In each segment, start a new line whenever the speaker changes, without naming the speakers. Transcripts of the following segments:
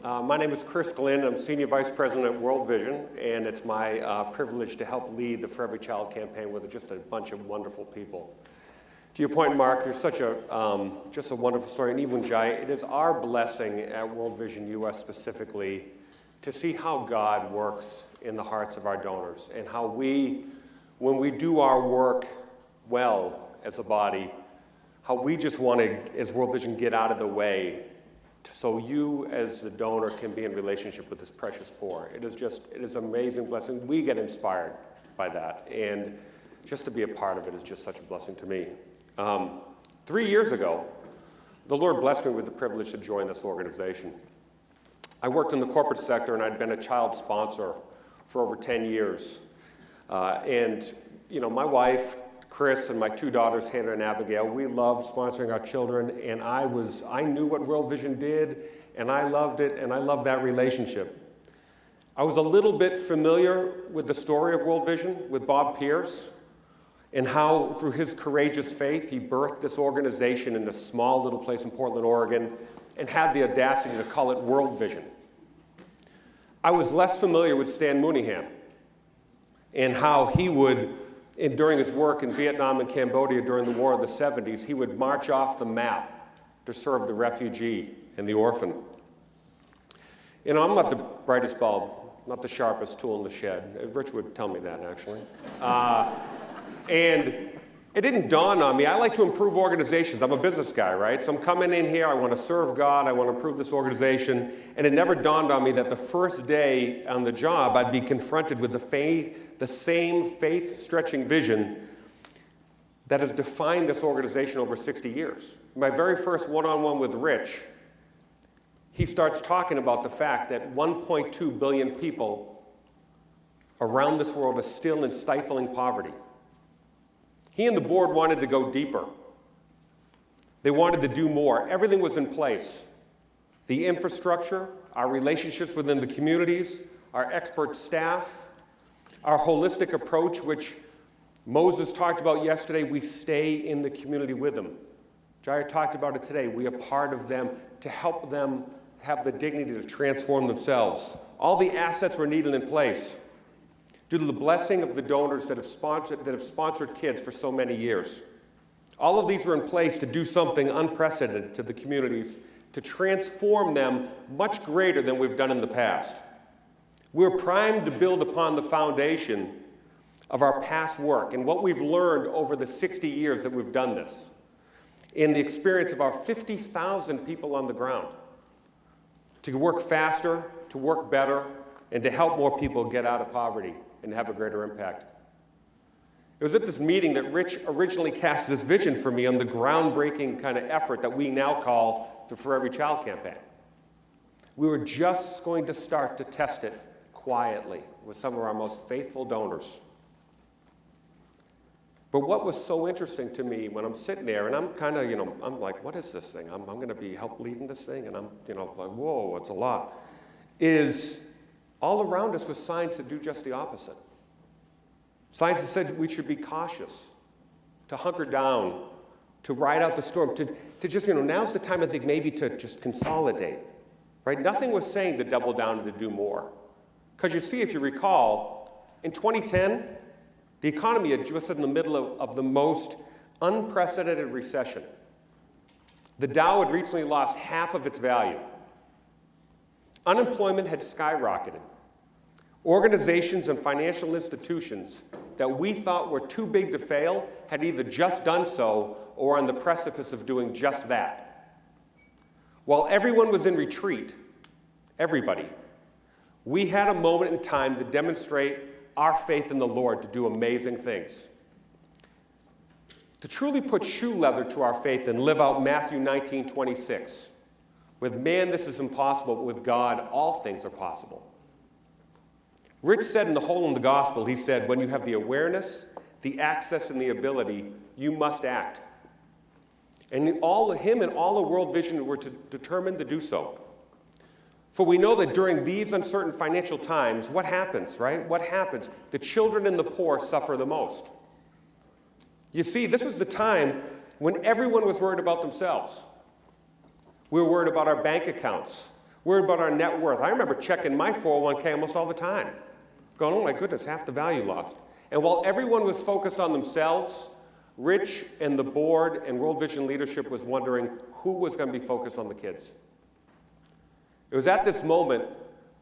My name is Chris Glynn. I'm Senior Vice President at World Vision, and it's my privilege to help lead the For Every Child campaign with just a bunch of wonderful people. To your point, Mark, you're such just a wonderful story, and even Jai, it is our blessing at World Vision US specifically to see how God works in the hearts of our donors, and how when we do our work well as a body, how we just want to, as World Vision, get out of the way so you as the donor can be in relationship with this precious poor. It is an amazing blessing. We get inspired by that, and just to be a part of it is just such a blessing to me. 3 years ago, the Lord blessed me with the privilege to join this organization. I worked in the corporate sector, and I'd been a child sponsor for over 10 years. And my wife, Chris, and my two daughters, Hannah and Abigail, we loved sponsoring our children, and I knew what World Vision did, and I loved it, and I loved that relationship. I was a little bit familiar with the story of World Vision with Bob Pierce, and how through his courageous faith, he birthed this organization in a small little place in Portland, Oregon, and had the audacity to call it World Vision. I was less familiar with Stan Mooneyham, and how he would, during his work in Vietnam and Cambodia during the War of the 70s, he would march off the map to serve the refugee and the orphan. I'm not the brightest bulb, not the sharpest tool in the shed. Rich would tell me that, actually. And it didn't dawn on me. I like to improve organizations. I'm a business guy, right? So I'm coming in here, I want to serve God, I want to improve this organization, and it never dawned on me that the first day on the job, I'd be confronted with the same faith-stretching vision that has defined this organization over 60 years. My very first one-on-one with Rich, he starts talking about the fact that 1.2 billion people around this world are still in stifling poverty. He and the board wanted to go deeper. They wanted to do more. Everything was in place. The infrastructure, our relationships within the communities, our expert staff, our holistic approach, which Moses talked about yesterday, we stay in the community with them. Jair talked about it today. We are part of them to help them have the dignity to transform themselves. All the assets were needed in place due to the blessing of the donors that have sponsored kids for so many years. All of these were in place to do something unprecedented to the communities, to transform them much greater than we've done in the past. We're primed to build upon the foundation of our past work and what we've learned over the 60 years that we've done this, in the experience of our 50,000 people on the ground, to work faster, to work better, and to help more people get out of poverty and have a greater impact. It was at this meeting that Rich originally cast this vision for me on the groundbreaking kind of effort that we now call the For Every Child campaign. We were just going to start to test it quietly with some of our most faithful donors. But what was so interesting to me when I'm sitting there, and I'm kind of, I'm like, what is this thing? I'm going to be help leading this thing, and I'm, like, whoa, it's a lot, is all around us was signs that do just the opposite. Signs that said we should be cautious, to hunker down, to ride out the storm, to just, now's the time, I think, maybe to just consolidate, right? Nothing was saying to double down and to do more. Because you see, if you recall, in 2010, the economy had just in the middle of the most unprecedented recession. The Dow had recently lost half of its value. Unemployment had skyrocketed. Organizations and financial institutions that we thought were too big to fail had either just done so or on the precipice of doing just that. While everyone was in retreat, everybody, we had a moment in time to demonstrate our faith in the Lord to do amazing things. To truly put shoe leather to our faith and live out Matthew 19:26. With man, this is impossible, but with God, all things are possible. Rich said in The Hole in the Gospel, he said, when you have the awareness, the access, and the ability, you must act. And him and all of World Vision were determined to do so. For we know that during these uncertain financial times, what happens, right? What happens? The children and the poor suffer the most. You see, this was the time when everyone was worried about themselves. We were worried about our bank accounts. worried about our net worth. I remember checking my 401k almost all the time, going, oh my goodness, half the value lost. And while everyone was focused on themselves, Rich and the board and World Vision leadership was wondering who was going to be focused on the kids. It was at this moment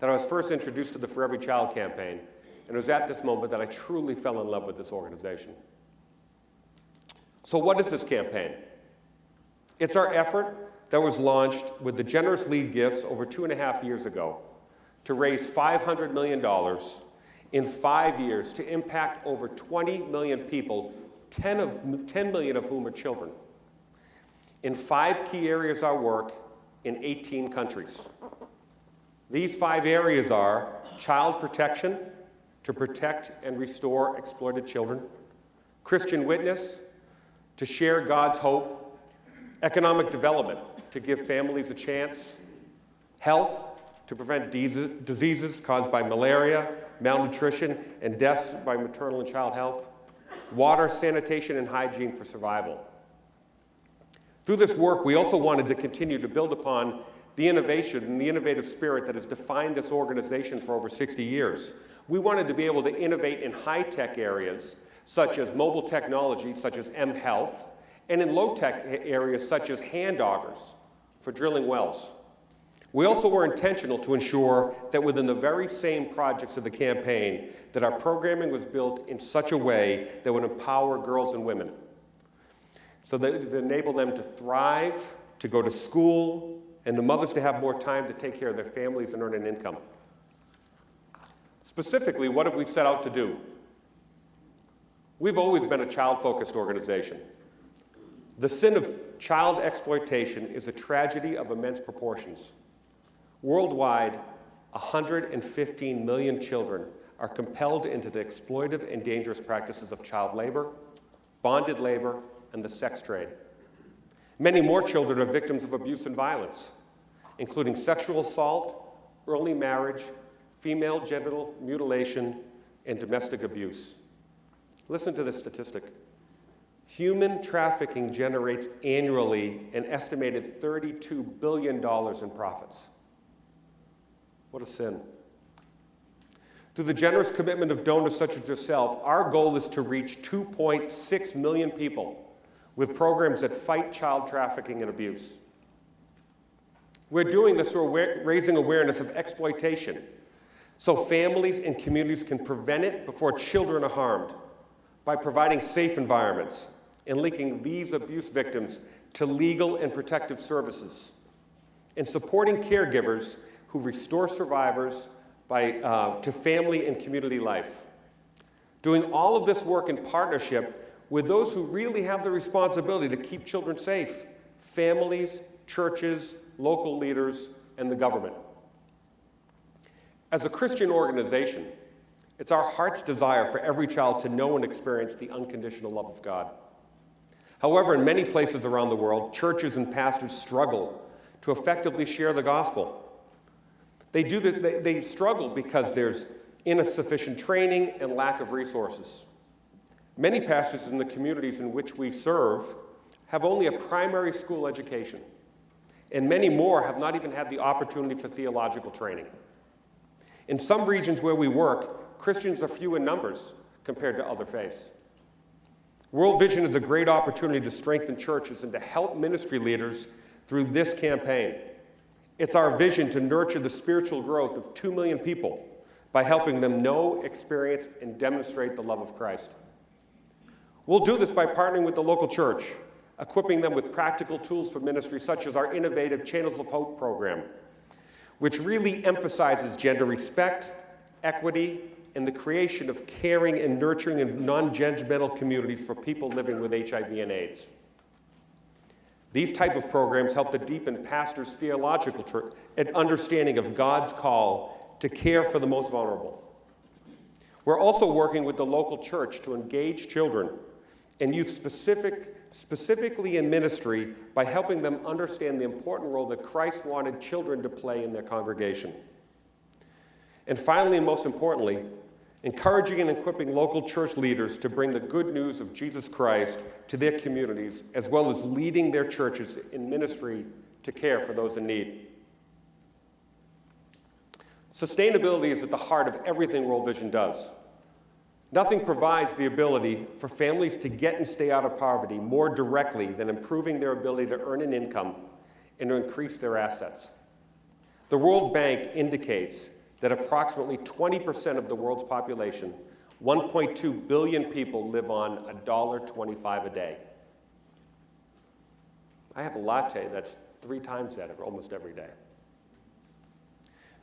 that I was first introduced to the For Every Child campaign, and it was at this moment that I truly fell in love with this organization. So what is this campaign? It's our effort that was launched with the generous lead gifts over 2.5 years ago to raise $500 million in 5 years to impact over 20 million people, 10 million of whom are children, in 5 key areas of our work in 18 countries. These 5 areas are child protection, to protect and restore exploited children; Christian witness, to share God's hope; economic development, to give families a chance; health, to prevent diseases caused by malaria, malnutrition, and deaths by maternal and child health; water, sanitation, and hygiene for survival. Through this work, we also wanted to continue to build upon the innovation and the innovative spirit that has defined this organization for over 60 years. We wanted to be able to innovate in high-tech areas, such as mobile technology, such as mHealth, and in low-tech areas, such as hand augers for drilling wells. We also were intentional to ensure that within the very same projects of the campaign, that our programming was built in such a way that would empower girls and women, so that it would enable them to thrive, to go to school, and the mothers to have more time to take care of their families and earn an income. Specifically, what have we set out to do? We've always been a child-focused organization. The sin of child exploitation is a tragedy of immense proportions. Worldwide, 115 million children are compelled into the exploitive and dangerous practices of child labor, bonded labor, and the sex trade. Many more children are victims of abuse and violence, including sexual assault, early marriage, female genital mutilation, and domestic abuse. Listen to this statistic. Human trafficking generates annually an estimated $32 billion in profits. What a sin. Through the generous commitment of donors such as yourself, our goal is to reach 2.6 million people with programs that fight child trafficking and abuse. We're doing this through raising awareness of exploitation, so families and communities can prevent it before children are harmed, by providing safe environments and linking these abuse victims to legal and protective services, and supporting caregivers who restore survivors to family and community life. Doing all of this work in partnership with those who really have the responsibility to keep children safe: families, churches, local leaders, and the government. As a Christian organization, it's our heart's desire for every child to know and experience the unconditional love of God. However, in many places around the world, churches and pastors struggle to effectively share the gospel. They struggle because there's insufficient training and lack of resources. Many pastors in the communities in which we serve have only a primary school education, and many more have not even had the opportunity for theological training. In some regions where we work, Christians are few in numbers compared to other faiths. World Vision is a great opportunity to strengthen churches and to help ministry leaders through this campaign. It's our vision to nurture the spiritual growth of 2 million people by helping them know, experience, and demonstrate the love of Christ. We'll do this by partnering with the local church, equipping them with practical tools for ministry, such as our innovative Channels of Hope program, which really emphasizes gender respect, equity, and the creation of caring and nurturing and non-judgmental communities for people living with HIV and AIDS. These type of programs help to deepen pastors' theological understanding of God's call to care for the most vulnerable. We're also working with the local church to engage children and youth specifically in ministry by helping them understand the important role that Christ wanted children to play in their congregation. And finally, and most importantly, encouraging and equipping local church leaders to bring the good news of Jesus Christ to their communities, as well as leading their churches in ministry to care for those in need. Sustainability is at the heart of everything World Vision does. Nothing provides the ability for families to get and stay out of poverty more directly than improving their ability to earn an income and to increase their assets. The World Bank indicates that approximately 20% of the world's population, 1.2 billion people, live on $1.25 a day. I have a latte that's 3 times that almost every day.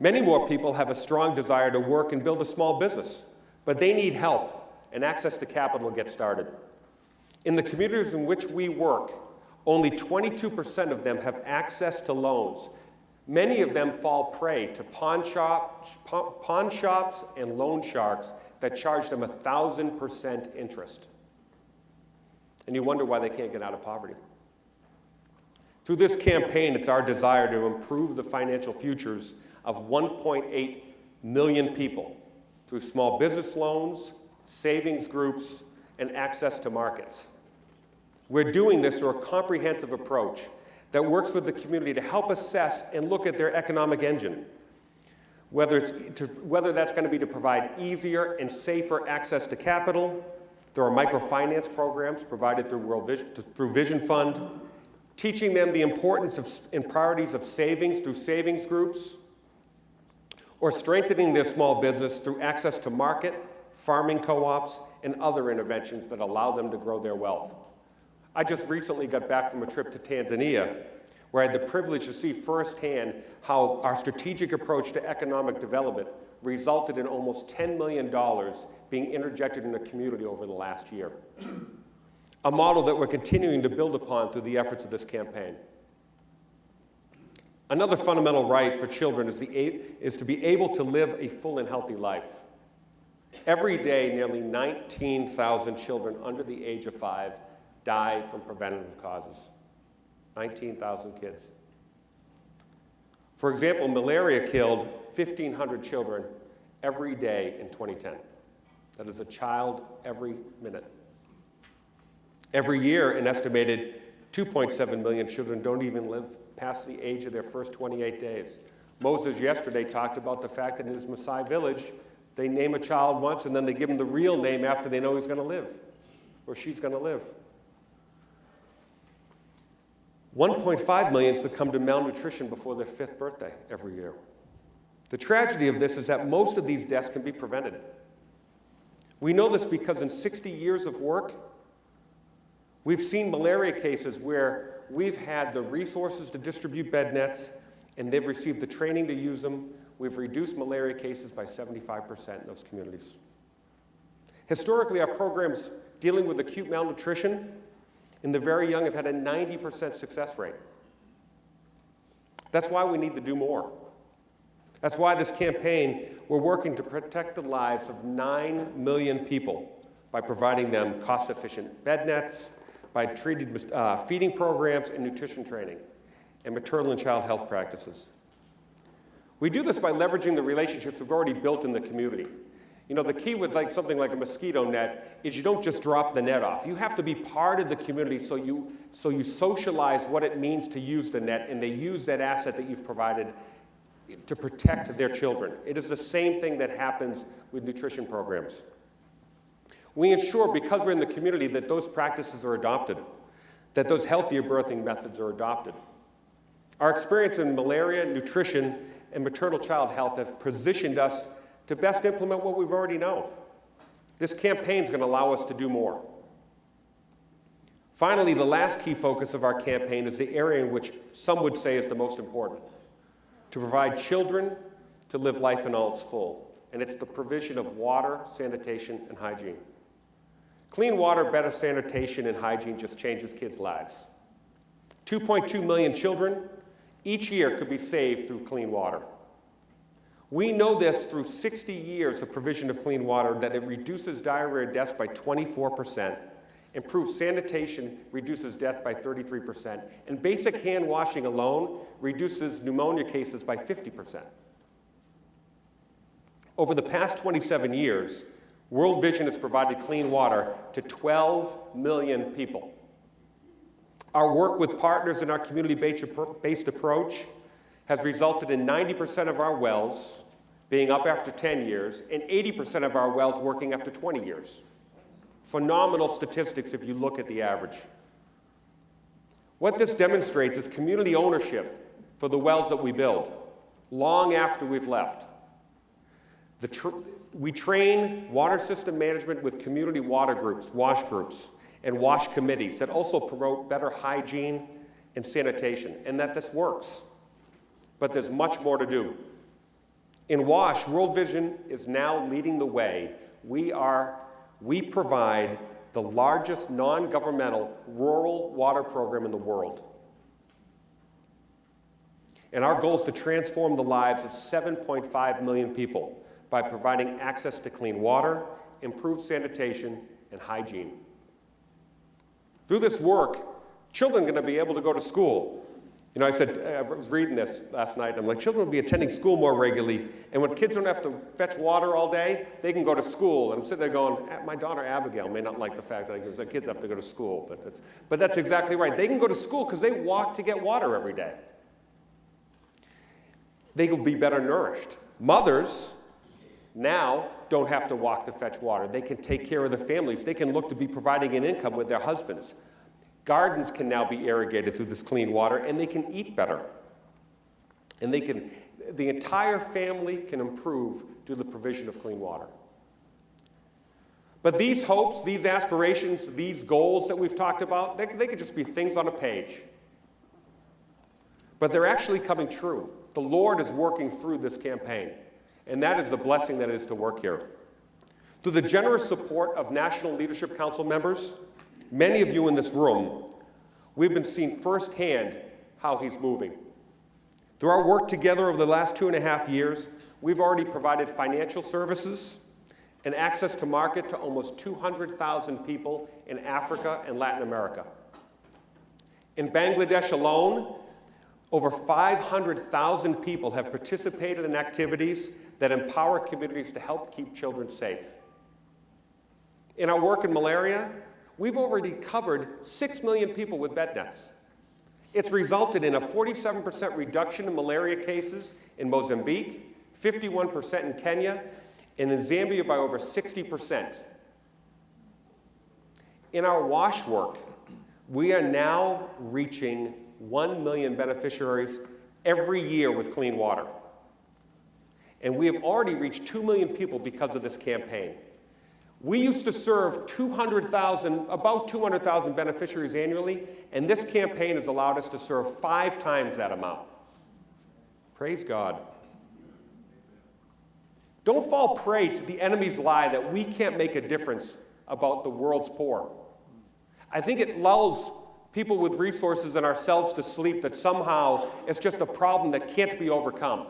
Many more people have a strong desire to work and build a small business, but they need help and access to capital to get started. In the communities in which we work, only 22% of them have access to loans. Many of them fall prey to pawn shops and loan sharks that charge them 1,000% interest. And you wonder why they can't get out of poverty. Through this campaign, it's our desire to improve the financial futures of 1.8 million people through small business loans, savings groups, and access to markets. We're doing this through a comprehensive approach that works with the community to help assess and look at their economic engine, whether that's going to be to provide easier and safer access to capital. There are microfinance programs provided through Vision Fund, teaching them the importance and priorities of savings through savings groups, or strengthening their small business through access to market, farming co-ops, and other interventions that allow them to grow their wealth. I just recently got back from a trip to Tanzania, where I had the privilege to see firsthand how our strategic approach to economic development resulted in almost $10 million being interjected in the community over the last year. A model that we're continuing to build upon through the efforts of this campaign. Another fundamental right for children is to be able to live a full and healthy life. Every day, nearly 19,000 children under the age of 5 die from preventative causes. 19,000 kids. For example, malaria killed 1,500 children every day in 2010. That is a child every minute. Every year, an estimated 2.7 million children don't even live past the age of their first 28 days. Moses yesterday talked about the fact that in his Maasai village, they name a child once and then they give him the real name after they know he's going to live, or she's going to live. 1.5 million succumb to malnutrition before their 5th birthday every year. The tragedy of this is that most of these deaths can be prevented. We know this because in 60 years of work, we've seen malaria cases where we've had the resources to distribute bed nets, and they've received the training to use them. We've reduced malaria cases by 75% in those communities. Historically, our programs dealing with acute malnutrition in the very young have had a 90% success rate. That's why we need to do more. That's why this campaign, we're working to protect the lives of 9 million people by providing them cost-efficient bed nets, by treated feeding programs and nutrition training, and maternal and child health practices. We do this by leveraging the relationships we've already built in the community. You know, the key with something like a mosquito net is you don't just drop the net off. You have to be part of the community so you socialize what it means to use the net, and they use that asset that you've provided to protect their children. It is the same thing that happens with nutrition programs. We ensure, because we're in the community, that those practices are adopted, that those healthier birthing methods are adopted. Our experience in malaria, nutrition, and maternal child health have positioned us to best implement what we've already known. This campaign is going to allow us to do more. Finally, the last key focus of our campaign is the area in which some would say is the most important: to provide children to live life in all its full. And it's the provision of water, sanitation, and hygiene. Clean water, better sanitation, and hygiene just changes kids' lives. 2.2 million children each year could be saved through clean water. We know this through 60 years of provision of clean water, that it reduces diarrhea deaths by 24%, improves sanitation, reduces death by 33%, and basic hand washing alone reduces pneumonia cases by 50%. Over the past 27 years, World Vision has provided clean water to 12 million people. Our work with partners in our community-based approach has resulted in 90% of our wells being up after 10 years, and 80% of our wells working after 20 years. Phenomenal statistics if you look at the average. What this demonstrates is community ownership for the wells that we build, long after we've left. We train water system management with community water groups, WASH groups, and WASH committees that also promote better hygiene and sanitation, and that this works. But there's much more to do. In WASH, World Vision is now leading the way. We provide the largest non-governmental rural water program in the world. And our goal is to transform the lives of 7.5 million people by providing access to clean water, improved sanitation, and hygiene. Through this work, children are going to be able to go to school. You know, I was reading this last night, and I'm like, children will be attending school more regularly, and when kids don't have to fetch water all day, they can go to school. And I'm sitting there going, my daughter Abigail may not like the fact that the kids have to go to school, but that's exactly right. They can go to school because they walk to get water every day. They will be better nourished. Mothers now don't have to walk to fetch water. They can take care of their families. They can look to be providing an income with their husbands. Gardens can now be irrigated through this clean water, and they can eat better. And the entire family can improve due to the provision of clean water. But these hopes, these aspirations, these goals that we've talked about, they could just be things on a page. But they're actually coming true. The Lord is working through this campaign, and that is the blessing that it is to work here. Through the generous support of National Leadership Council members, many of you in this room, we've been seeing firsthand how he's moving. Through our work together over the last 2.5 years, we've already provided financial services and access to market to almost 200,000 people in Africa and Latin America. In Bangladesh alone, over 500,000 people have participated in activities that empower communities to help keep children safe. In our work in malaria, we've already covered 6 million people with bed nets. It's resulted in a 47% reduction in malaria cases in Mozambique, 51% in Kenya, and in Zambia by over 60%. In our WASH work, we are now reaching 1 million beneficiaries every year with clean water. And we have already reached 2 million people because of this campaign. We used to serve about 200,000 beneficiaries annually, and this campaign has allowed us to serve 5 times that amount. Praise God. Don't fall prey to the enemy's lie that we can't make a difference about the world's poor. I think it lulls people with resources and ourselves to sleep that somehow it's just a problem that can't be overcome.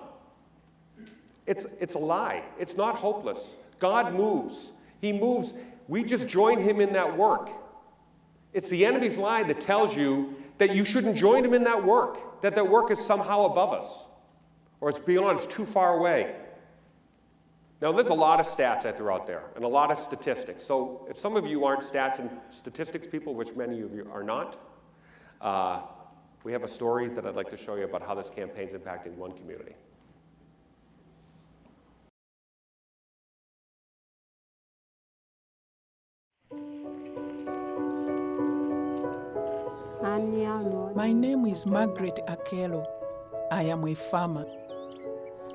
It's a lie. It's not hopeless. God moves. He moves. We just join him in that work. It's the enemy's lie that tells you that you shouldn't join him in that work, that work is somehow above us, or it's beyond, it's too far away. Now, there's a lot of stats that are out there, and a lot of statistics. So if some of you aren't stats and statistics people, which many of you are not, we have a story that I'd like to show you about how this campaign's impacting one community.
My name is Margaret Akelo. I am a farmer,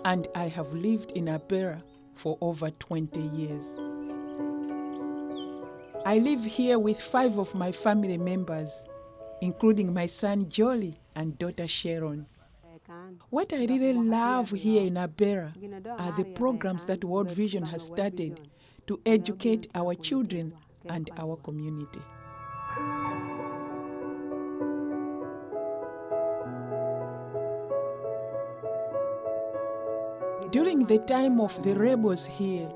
and I have lived in Abera for over 20 years. I live here with 5 of my family members, including my son Jolly and daughter Sharon. What I really love here in Abera are the programs that World Vision has started to educate our children and our community. During the time of the rebels here,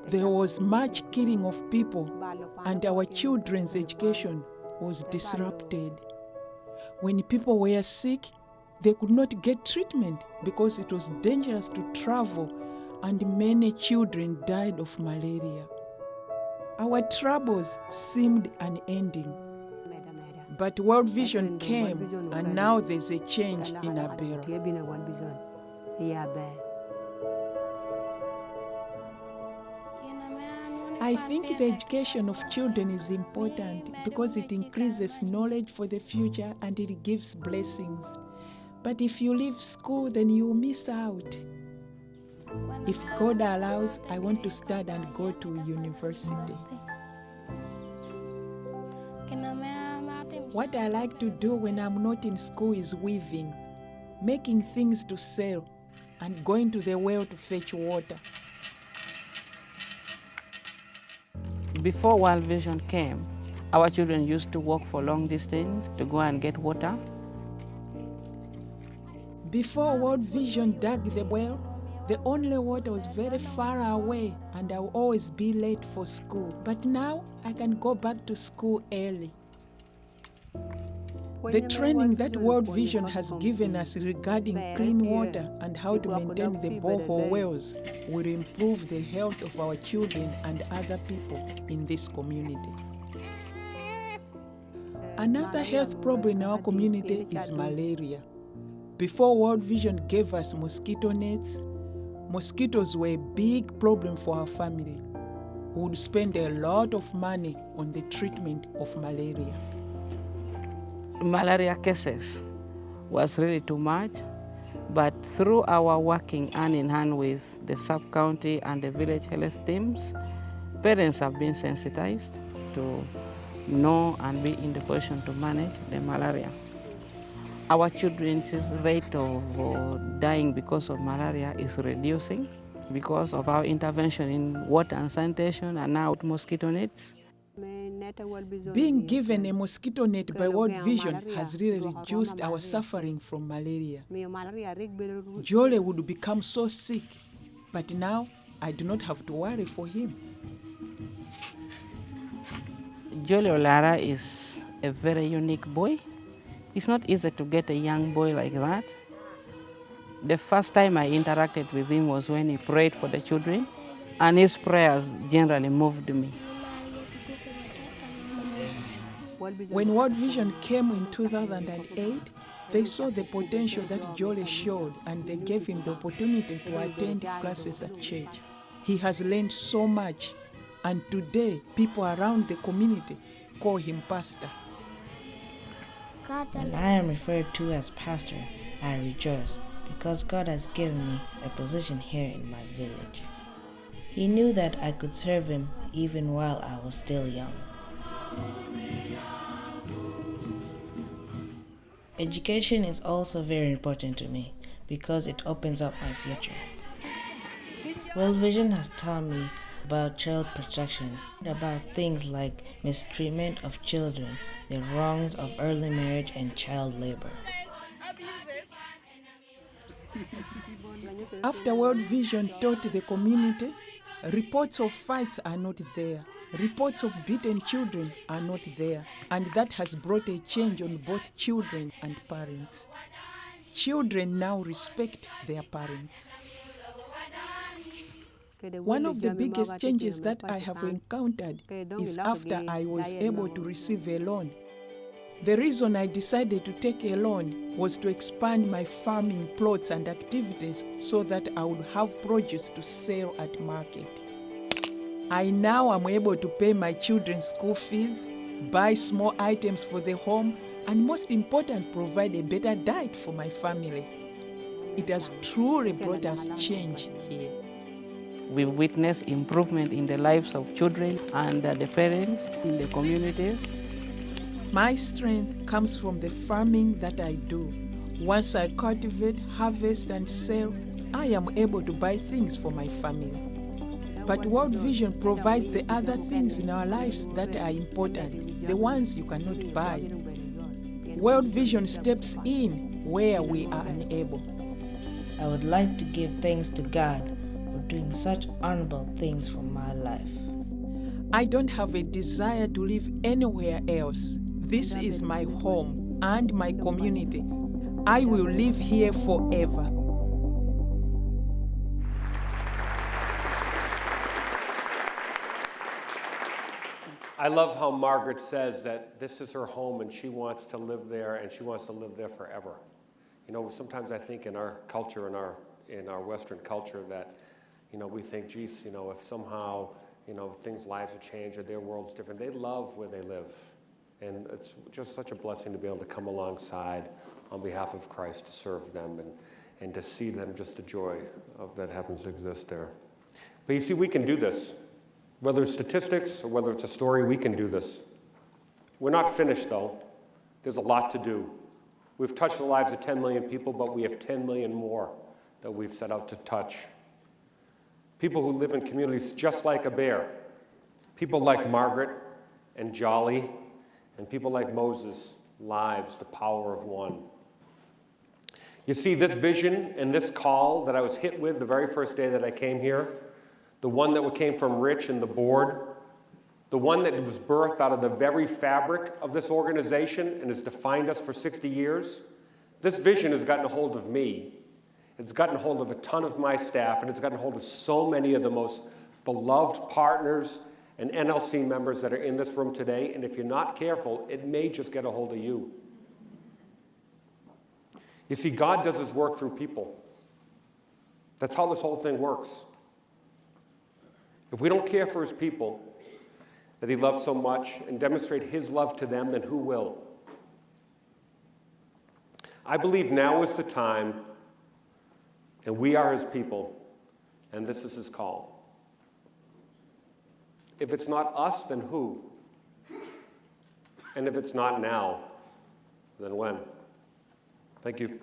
there was much killing of people, and our children's education was disrupted. When people were sick, they could not get treatment because it was dangerous to travel, and many children died of malaria. Our troubles seemed unending. But World Vision came, and now there's a change in Abera. I think the education of children is important because it increases knowledge for the future and it gives blessings. But if you leave school, then you miss out. If God allows, I want to study and go to university. What I like to do when I'm not in school is weaving, making things to sell, and going to the well to fetch water.
Before World Vision came, our children used to walk for long distance to go and get water.
Before World Vision dug the well, the only water was very far away and I'll always be late for school. But now I can go back to school early. The training that World Vision has given us regarding clean water and how to maintain the borehole wells will improve the health of our children and other people in this community. Another health problem in our community is malaria. Before World Vision gave us mosquito nets, mosquitoes were a big problem for our family. We would spend a lot of money on the treatment of malaria.
Malaria cases was really too much, but through our working hand in hand with the sub-county and the village health teams, parents have been sensitized to know and be in the position to manage the malaria. Our children's rate of dying because of malaria is reducing because of our intervention in water and sanitation and now mosquito nets.
Being given a mosquito net by World Vision has really reduced our suffering from malaria. Jole would become so sick, but now I do not have to worry for him.
Jole Olara is a very unique boy. It's not easy to get a young boy like that. The first time I interacted with him was when he prayed for the children, and his prayers generally moved me.
When World Vision came in 2008, they saw the potential that Jole showed and they gave him the opportunity to attend classes at church. He has learned so much, and today people around the community call him pastor.
When I am referred to as pastor, I rejoice because God has given me a position here in my village. He knew that I could serve him even while I was still young. Education is also very important to me because it opens up my future. World Vision has taught me about child protection, about things like mistreatment of children, the wrongs of early marriage and child labor.
After World Vision taught the community, reports of fights are not there. Reports of beaten children are not there, and that has brought a change on both children and parents. Children now respect their parents. One of the biggest changes that I have encountered is after I was able to receive a loan. The reason I decided to take a loan was to expand my farming plots and activities so that I would have produce to sell at market. I now am able to pay my children's school fees, buy small items for the home, and most important, provide a better diet for my family. It has truly brought us change here.
We witness improvement in the lives of children and the parents in the communities.
My strength comes from the farming that I do. Once I cultivate, harvest, and sell, I am able to buy things for my family. But World Vision provides the other things in our lives that are important, the ones you cannot buy. World Vision steps in where we are unable.
I would like to give thanks to God for doing such honorable things for my life.
I don't have a desire to live anywhere else. This is my home and my community. I will live here forever.
I love how Margaret says that this is her home and she wants to live there and she wants to live there forever. You know, sometimes I think in our culture, in our Western culture that, you know, we think, geez, you know, if somehow things, lives have changed or their world's different. They love where they live. And it's just such a blessing to be able to come alongside on behalf of Christ to serve them and to see them, just the joy of that happens to exist there. But you see, we can do this. Whether it's statistics or whether it's a story, we can do this. We're not finished, though. There's a lot to do. We've touched the lives of 10 million people, but we have 10 million more that we've set out to touch. People who live in communities just like a bear. People like Margaret and Jolly, and people like Moses' lives, the power of one. You see, this vision and this call that I was hit with the very first day that I came here, the one that came from Rich and the board, the one that was birthed out of the very fabric of this organization and has defined us for 60 years, this vision has gotten a hold of me. It's gotten a hold of a ton of my staff, and it's gotten a hold of so many of the most beloved partners and NLC members that are in this room today, and if you're not careful, it may just get a hold of you. You see, God does his work through people. That's how this whole thing works. If we don't care for his people that he loves so much and demonstrate his love to them, then who will? I believe now is the time, and we are his people, and this is his call. If it's not us, then who? And if it's not now, then when? Thank you.